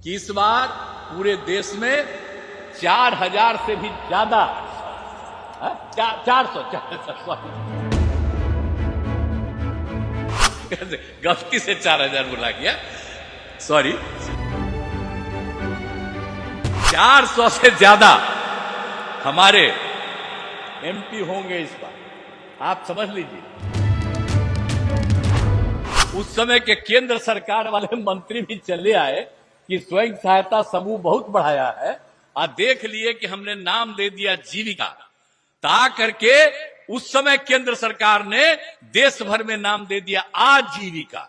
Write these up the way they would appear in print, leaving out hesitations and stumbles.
कि इस बार पूरे देश में 4000 से भी ज्यादा 400 गलती से 4000 बोला गया, सॉरी, 400 से ज्यादा हमारे एमपी होंगे इस बार, आप समझ लीजिए। उस समय के केंद्र सरकार वाले मंत्री भी चले आए कि स्वयं सहायता समूह बहुत बढ़ाया है, और देख लिए कि हमने नाम दे दिया जीविका, ता करके उस समय केंद्र सरकार ने देश भर में नाम दे दिया आजीविका,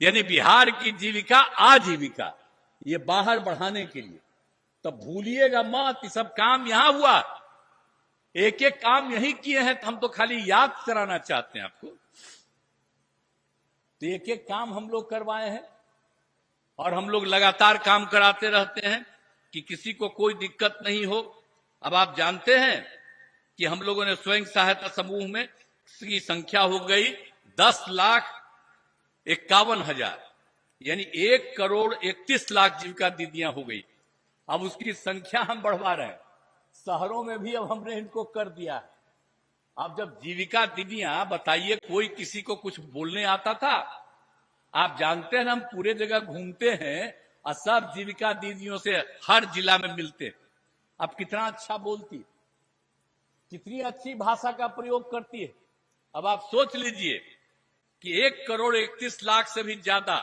यानी बिहार की जीविका आजीविका, ये बाहर बढ़ाने के लिए। तब भूलिएगा मत, सब काम यहां हुआ, एक एक काम यही किए हैं, तो हम तो खाली याद कराना चाहते हैं आपको। तो एक एक काम हम लोग करवाए हैं, और हम लोग लगातार काम कराते रहते हैं कि किसी को कोई दिक्कत नहीं हो। अब आप जानते हैं कि हम लोगों ने स्वयं सहायता समूह में की संख्या हो गई 10,51,000, यानी 1,31,00,000 जीविका दीदियां हो गई। अब उसकी संख्या हम बढ़वा रहे हैं, शहरों में भी अब हमने इनको कर दिया है। अब जब जीविका दीदियां, बताइए कोई किसी को कुछ बोलने आता था? आप जानते हैं हम पूरे जगह घूमते हैं और सब जीविका दीदियों से हर जिला में मिलते हैं। अब कितना अच्छा बोलती, कितनी अच्छी भाषा का प्रयोग करती है। अब आप सोच लीजिए कि 1,31,00,000 से भी ज्यादा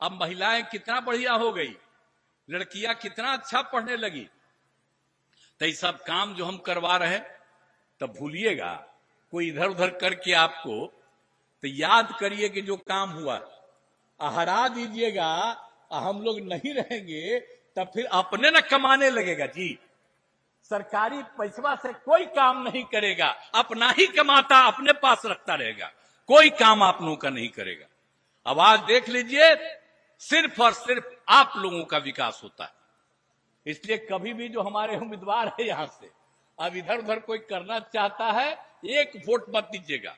अब महिलाएं कितना बढ़िया हो गई, लड़कियां कितना अच्छा पढ़ने लगी। तो ये सब काम जो हम करवा रहे हैं, तब भूलिएगा कोई इधर उधर करके आपको, तो याद करिए कि जो काम हुआ हरा दीजिएगा, हम लोग नहीं रहेंगे तब फिर अपने न कमाने लगेगा जी। सरकारी पैसा से कोई काम नहीं करेगा, अपना ही कमाता अपने पास रखता रहेगा, कोई काम आप लोगों का नहीं करेगा। अब आज देख लीजिए, सिर्फ और सिर्फ आप लोगों का विकास होता है। इसलिए कभी भी जो हमारे उम्मीदवार है यहां से, अब इधर उधर कोई करना चाहता है, एक वोट मत दीजिएगा,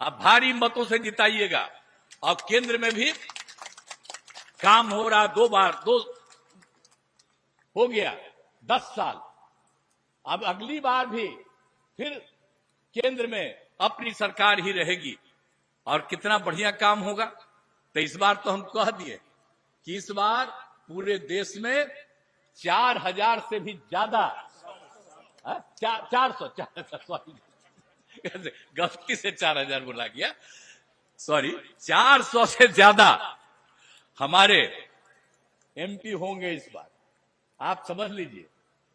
आप भारी मतों से जिताइएगा। और केंद्र में भी काम हो रहा, 2 बार हो गया 10 साल, अब अगली बार भी फिर केंद्र में अपनी सरकार ही रहेगी, और कितना बढ़िया काम होगा। तो इस बार तो हम कह दिए कि इस बार पूरे देश में 4000 से भी ज्यादा 400 सॉरी, गलती से 4000 बोला गया, सॉरी, 400 से ज्यादा हमारे एमपी होंगे इस बार, आप समझ लीजिए।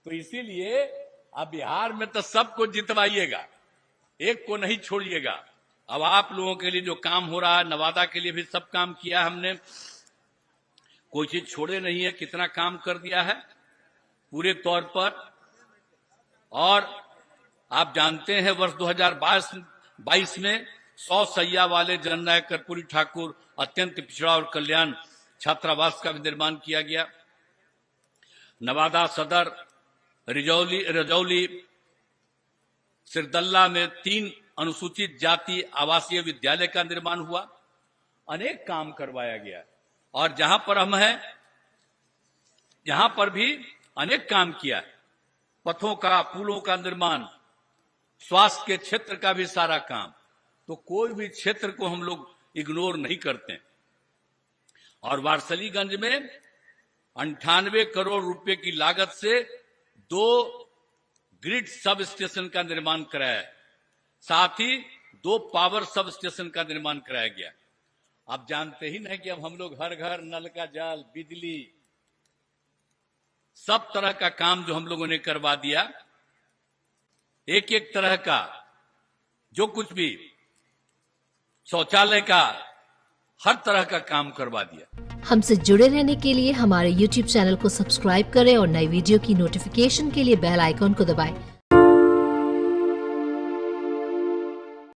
तो इसीलिए अब बिहार में तो सबको जितवाइएगा, एक को नहीं छोड़िएगा। अब आप लोगों के लिए जो काम हो रहा है, नवादा के लिए भी सब काम किया हमने, कोई चीज छोड़े नहीं है, कितना काम कर दिया है पूरे तौर पर। और आप जानते हैं वर्ष 2022 में 100 सैया वाले जननायक कर्पूरी ठाकुर अत्यंत पिछड़ा और कल्याण छात्रावास का भी निर्माण किया गया। नवादा सदर, रजौली, सिरदल्ला में 3 अनुसूचित जाति आवासीय विद्यालय का निर्माण हुआ। अनेक काम करवाया गया, और जहां पर हम हैं यहां पर भी अनेक काम किया, पथों का, पुलों का निर्माण, स्वास्थ्य के क्षेत्र का भी सारा काम। तो कोई भी क्षेत्र को हम लोग इग्नोर नहीं करते। और वारसलीगंज में 98 करोड़ रुपए की लागत से 2 ग्रिड सब स्टेशन का निर्माण कराया, साथ ही 2 पावर सब स्टेशन का निर्माण कराया गया। आप जानते ही नहीं कि अब हम लोग हर घर नल का जल, बिजली, सब तरह का काम जो हम लोगों ने करवा दिया, एक एक तरह का जो कुछ भी, शौचालय का, हर तरह का काम करवा दिया। हमसे जुड़े रहने के लिए हमारे YouTube चैनल को सब्सक्राइब करें और नई वीडियो की नोटिफिकेशन के लिए बेल आइकॉन को दबाएं।